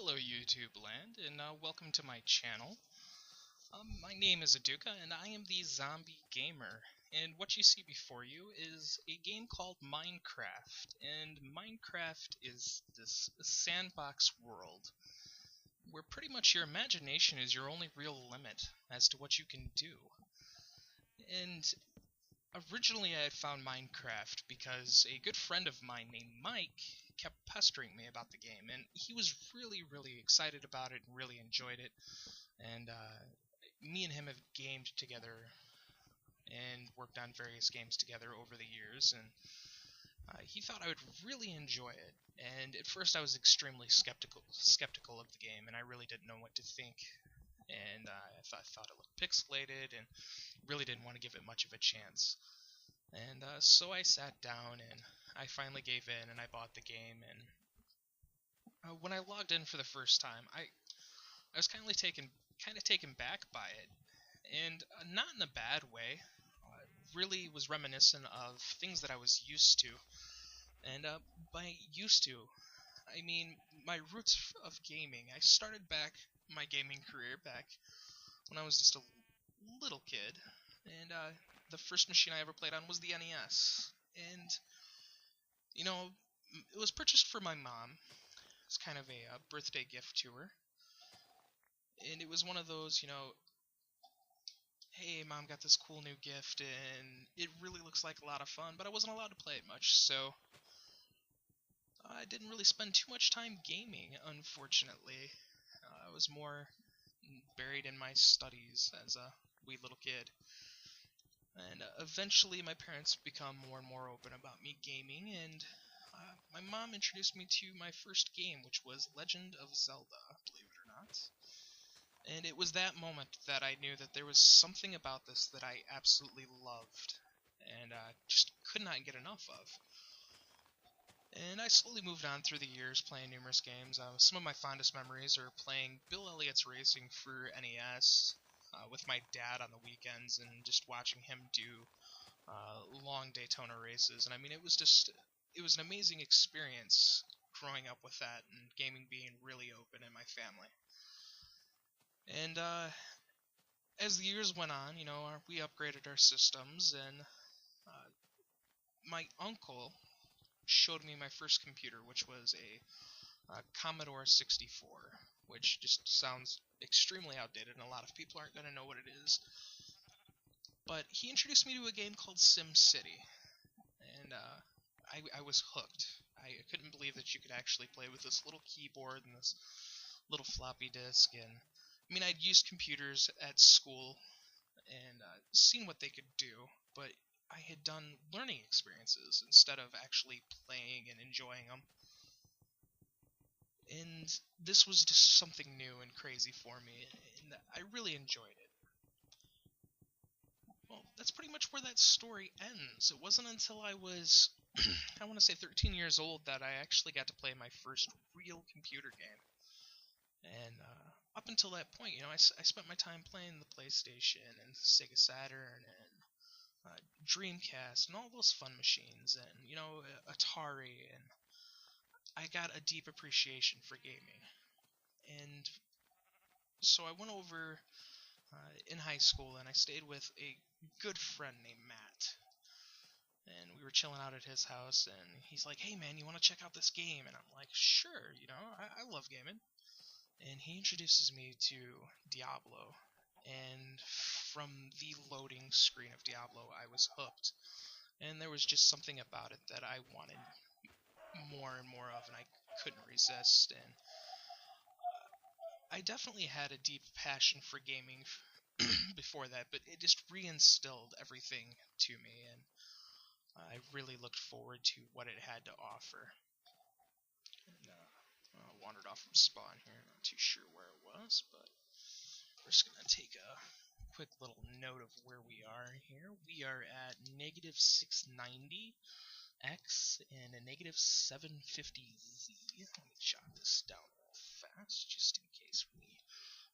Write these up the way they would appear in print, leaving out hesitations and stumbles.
Hello YouTube land, and welcome to my channel. My name is Aduka, and I am the Zombie Gamer. And what you see before you is a game called Minecraft. And Minecraft is this sandbox world where pretty much your imagination is your only real limit as to what you can do. And originally I had found Minecraft because a good friend of mine named Mike kept pestering me about the game, and he was really excited about it and really enjoyed it. And me and him have gamed together and worked on various games together over the years, and he thought I would really enjoy it. And at first I was extremely skeptical of the game, and I really didn't know what to think. And I thought it looked pixelated and really didn't want to give it much of a chance. And so I sat down and I finally gave in and I bought the game. And when I logged in for the first time, I was kind of taken back by it, and not in a bad way. Really was reminiscent of things that I was used to. And by used to, I mean my roots of gaming. I started my gaming career back when I was just a little kid, and the first machine I ever played on was the NES. And you know, it was purchased for my mom. It's kind of a birthday gift to her, and it was one of those, hey, Mom got this cool new gift, and it really looks like a lot of fun, but I wasn't allowed to play it much, so I didn't really spend too much time gaming, unfortunately. I was more buried in my studies as a wee little kid. And eventually my parents become more and more open about me gaming, and my mom introduced me to my first game, which was Legend of Zelda, believe it or not. And it was that moment that I knew that there was something about this that I absolutely loved, and just could not get enough of. And I slowly moved on through the years, playing numerous games. Some of my fondest memories are playing Bill Elliott's Racing for NES with my dad on the weekends, and just watching him do long Daytona races. And I mean, it was an amazing experience growing up with that, and gaming being really open in my family. And as the years went on, we upgraded our systems, and my uncle showed me my first computer, which was a Commodore 64, which just sounds extremely outdated, and a lot of people aren't going to know what it is. But he introduced me to a game called SimCity, and I was hooked. I couldn't believe that you could actually play with this little keyboard and this little floppy disk. And I mean, I'd used computers at school and seen what they could do, but I had done learning experiences instead of actually playing and enjoying them. And this was just something new and crazy for me, and I really enjoyed it. Well, that's pretty much where that story ends. It wasn't until I was, I want to say 13 years old, that I actually got to play my first real computer game. And up until that point, I spent my time playing the PlayStation and Sega Saturn and Dreamcast and all those fun machines, and Atari, and I got a deep appreciation for gaming. And so I went over in high school, and I stayed with a good friend named Matt, and we were chilling out at his house, and he's like, hey man, you want to check out this game? And I'm like, sure, I love gaming. And he introduces me to Diablo, and from the loading screen of Diablo, I was hooked. And there was just something about it that I wanted more and more of, and I couldn't resist. And I definitely had a deep passion for gaming before that, but it just reinstilled everything to me, and I really looked forward to what it had to offer. And wandered off from spawn here, not too sure where it was, but we're just gonna take a quick little note of where we are here. We are at negative 690 X and a negative 750 Z. Let me jot this down real fast, just in case we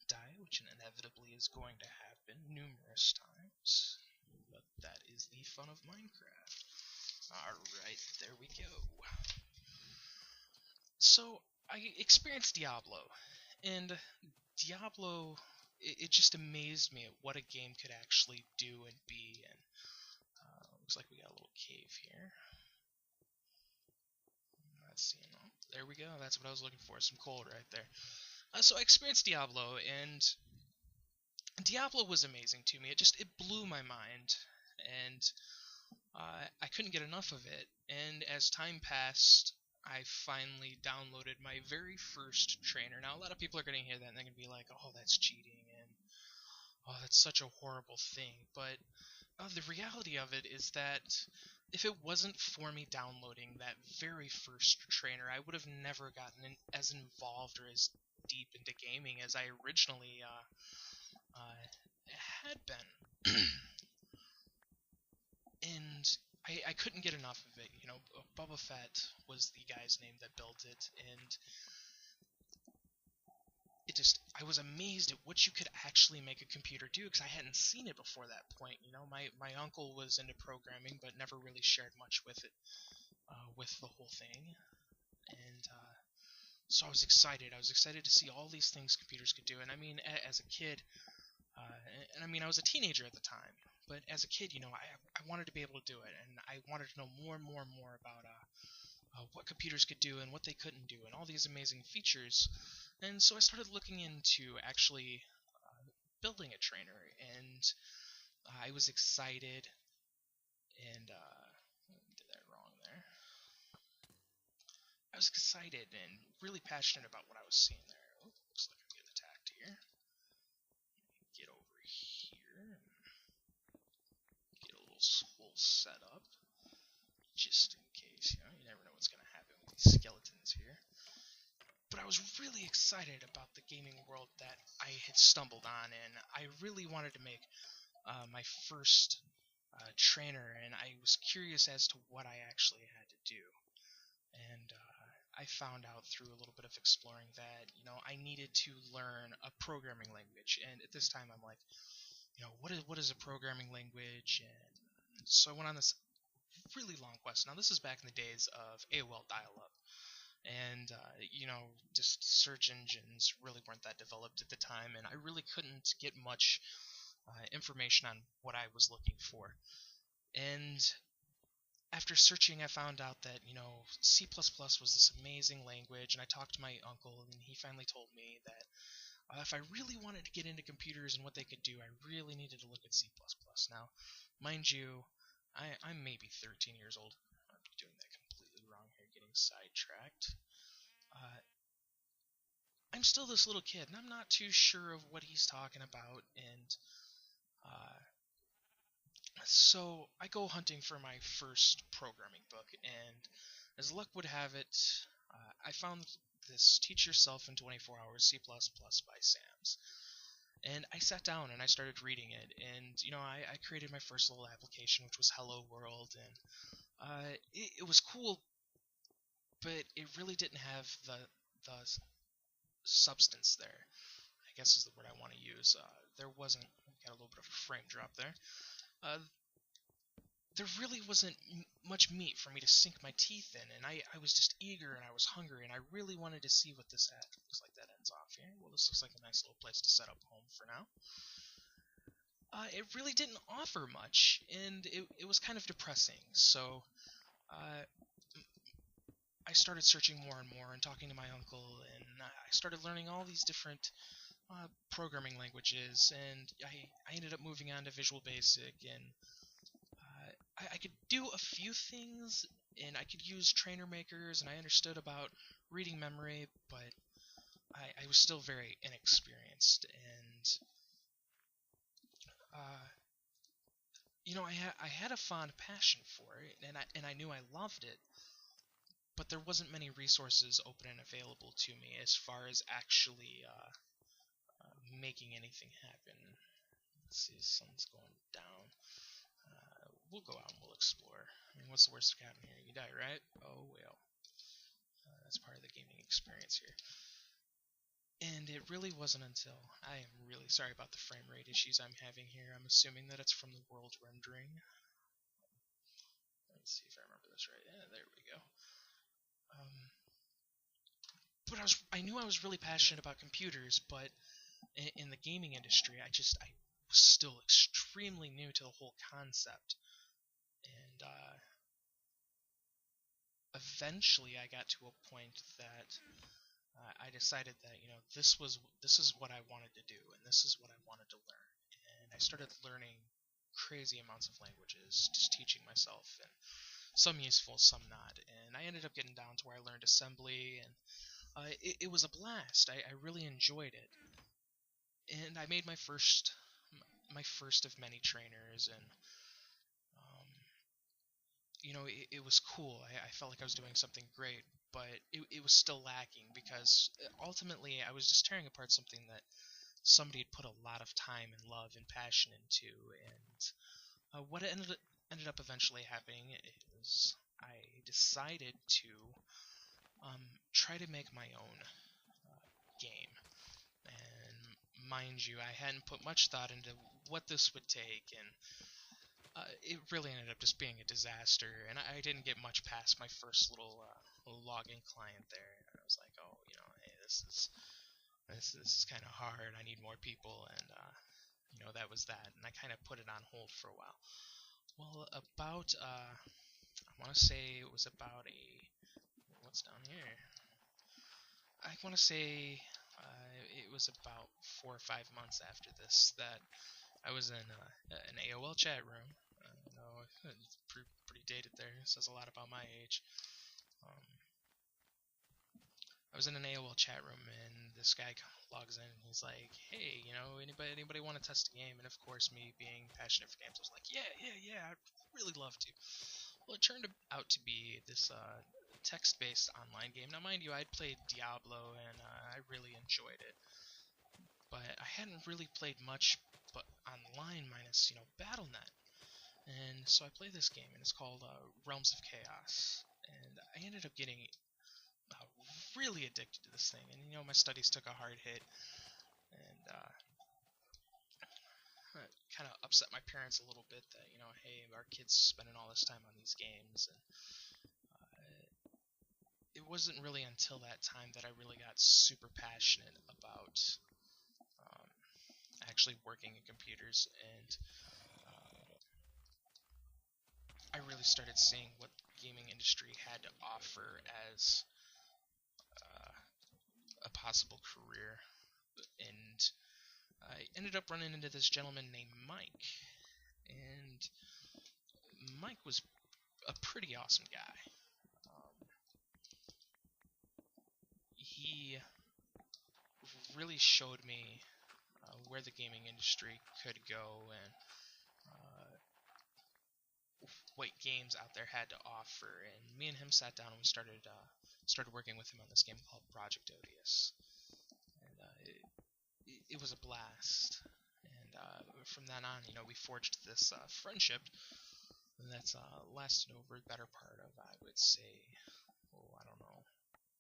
die, which inevitably is going to happen numerous times. But that is the fun of Minecraft. Alright, there we go. So, I experienced Diablo, and Diablo, it just amazed me at what a game could actually do and be. And looks like we got a little cave here. Let's see. Oh, there we go. That's what I was looking for. Some coal right there. So I experienced Diablo, and Diablo was amazing to me. It blew my mind, and I couldn't get enough of it. And as time passed, I finally downloaded my very first trainer. Now, a lot of people are going to hear that and they're going to be like, "Oh, that's cheating," and "Oh, that's such a horrible thing." But the reality of it is that if it wasn't for me downloading that very first trainer, I would have never gotten as involved or as deep into gaming as I originally had been. And I couldn't get enough of it. You know, Bubba Fett was the guy's name that built it, and I was amazed at what you could actually make a computer do, because I hadn't seen it before that point. You know, my uncle was into programming, but never really shared much with it, with the whole thing, and so I was excited. I was excited to see all these things computers could do, and I mean, as a kid, and I mean, I was a teenager at the time, but as a kid, you know, I wanted to be able to do it, and I wanted to know more and more and more about what computers could do and what they couldn't do, and all these amazing features. And so I started looking into actually building a trainer, and I was excited, and did that wrong there. I was excited and really passionate about what I was seeing there. Oh, looks like I'm getting attacked here. Get over here and get a little hole set up, just in case. You know, you never know what's going to happen with these skeletons here. But I was really excited about the gaming world that I had stumbled on, and I really wanted to make my first trainer, and I was curious as to what I actually had to do. And I found out through a little bit of exploring that, you know, I needed to learn a programming language. And at this time, I'm like, you know, what is a programming language? And so I went on this really long quest. Now, this is back in the days of AOL dial-up. And, you know, just search engines really weren't that developed at the time, and I really couldn't get much information on what I was looking for. And after searching, I found out that, you know, C++ was this amazing language, and I talked to my uncle, and he finally told me that if I really wanted to get into computers and what they could do, I really needed to look at C++. Now, mind you, I'm maybe 13 years old. I'm doing that completely wrong here, getting sidetracked. I'm still this little kid, and I'm not too sure of what he's talking about, and so I go hunting for my first programming book, and as luck would have it, I found this Teach Yourself in 24 Hours C++ by Sam's. And I sat down and I started reading it, and, you know, I created my first little application, which was Hello World, and it was cool, but it really didn't have the substance there, I guess is the word I want to use. There wasn't, got a little bit of a frame drop there. There really wasn't much meat for me to sink my teeth in, and I was just eager and I was hungry, and I really wanted to see what this had. Looks like that ends off here. Well, this looks like a nice little place to set up home for now. It really didn't offer much, and it was kind of depressing, so I started searching more and more and talking to my uncle, and I started learning all these different programming languages, and I ended up moving on to Visual Basic, and I could do a few things, and I could use trainer makers, and I understood about reading memory, but I was still very inexperienced, and you know, I had a fond passion for it, and I knew I loved it, but there wasn't many resources open and available to me as far as actually making anything happen. Let's see, the sun's going down. We'll go out and we'll explore. I mean, what's the worst that can happen here? You die, right? Oh, well. That's part of the gaming experience here. And it really wasn't until... I am really sorry about the frame rate issues I'm having here. I'm assuming that it's from the world rendering. Let's see if I remember this right. Yeah, there we go. But I I knew I was really passionate about computers, but in the gaming industry, I was still extremely new to the whole concept. And eventually, I got to a point that I decided that this is what I wanted to do, and this is what I wanted to learn. And I started learning crazy amounts of languages, just teaching myself, and some useful, some not. And I ended up getting down to where I learned assembly, and it was a blast. I really enjoyed it, and I made my first of many trainers, and it was cool. I felt like I was doing something great, but it was still lacking because ultimately I was just tearing apart something that somebody had put a lot of time and love and passion into. And what ended up eventually happening is I decided to try to make my own game. And mind you, I hadn't put much thought into what this would take, and it really ended up just being a disaster, and I didn't get much past my first little login client there. And I was like, oh, hey, this is kind of hard. I need more people, and that was that. And I kind of put it on hold for a while. Well, about I want to say it was about what's down here? I want to say it was about 4 or 5 months after this that I was in an AOL chat room. It's pretty dated there. It says a lot about my age. I was in an AOL chat room, and this guy logs in, and he's like, hey, anybody want to test a game? And of course, me being passionate for games, I was like, yeah, I'd really love to. Well, it turned out to be this text-based online game. Now, mind you, I'd played Diablo, and I really enjoyed it. But I hadn't really played much but online minus, Battle.net. And so I played this game, and it's called Realms of Chaos. And I ended up getting really addicted to this thing. And, my studies took a hard hit. And kind of upset my parents a little bit that, hey, our kid's spending all this time on these games. And it wasn't really until that time that I really got super passionate about actually working in computers, and I really started seeing what the gaming industry had to offer as a possible career. And I ended up running into this gentleman named Mike, and Mike was a pretty awesome guy. He really showed me where the gaming industry could go, and what games out there had to offer. And me and him sat down, and we started working with him on this game called Project Odious. And it was a blast. And from then on, we forged this friendship that's lasted over the better part of, I would say, I don't know,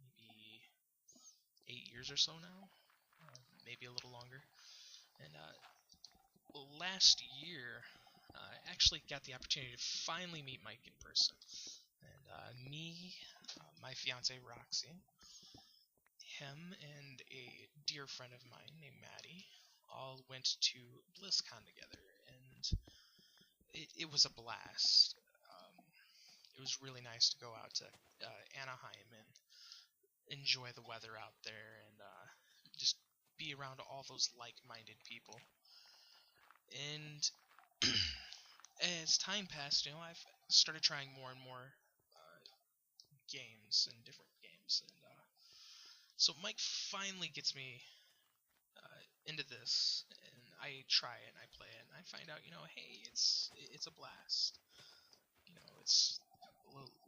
maybe 8 years or so now, maybe a little longer. And last year, I actually got the opportunity to finally meet Mike in person. And me, my fiance Roxy, him, and a dear friend of mine named Maddie all went to BlizzCon together, and it was a blast. It was really nice to go out to Anaheim and enjoy the weather out there, and just be around all those like-minded people. And as time passed, I've started trying more and more games and different games, and so Mike finally gets me into this, and I try it and I play it, and I find out, hey, it's a blast. It's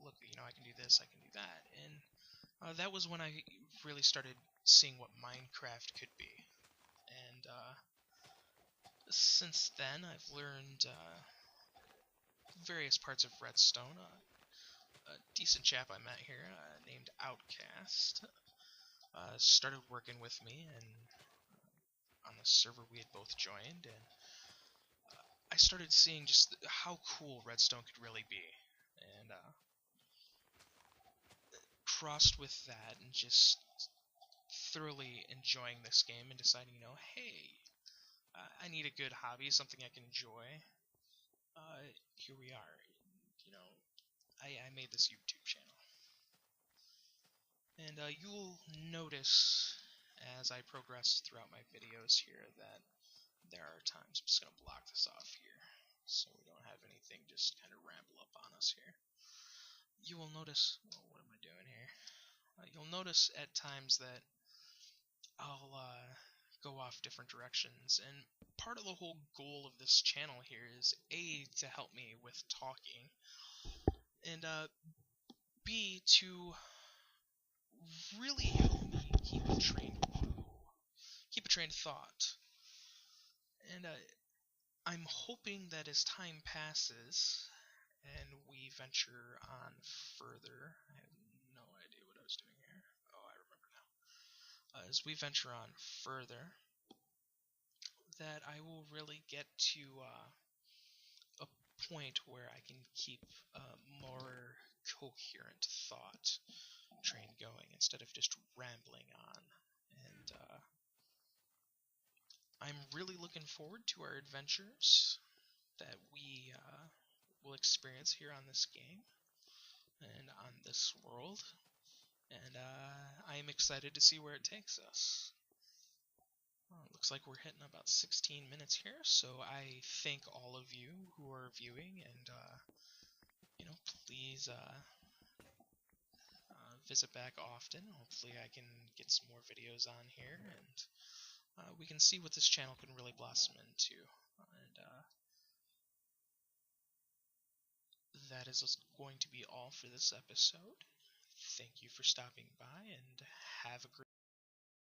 look, I can do this, I can do that, and that was when I really started seeing what Minecraft could be. And since then, I've learned various parts of Redstone. A decent chap I met here named Outcast started working with me, and on the server we had both joined, and I started seeing just how cool Redstone could really be. And crossed with that, and just thoroughly enjoying this game and deciding, hey, I need a good hobby, something I can enjoy. Here we are. I made this YouTube channel. And you'll notice as I progress throughout my videos here that there are times, I'm just going to block this off here so we don't have anything just kind of ramble up on us here. You will notice, what am I doing here? You'll notice at times that I'll go off different directions, and part of the whole goal of this channel here is A, to help me with talking, and B, to really help me keep a train of thought. And I'm hoping that as time passes and we venture on further, I have no idea what I was doing here. Oh, I remember now. As we venture on further, that I will really get to a point where I can keep a more coherent thought train going instead of just rambling on. And I'm really looking forward to our adventures that we will experience here on this game and on this world. And I am excited to see where it takes us. Looks like we're hitting about 16 minutes here, so I thank all of you who are viewing, and please visit back often. Hopefully I can get some more videos on here, and we can see what this channel can really blossom into. And that is going to be all for this episode. Thank you for stopping by, and have a great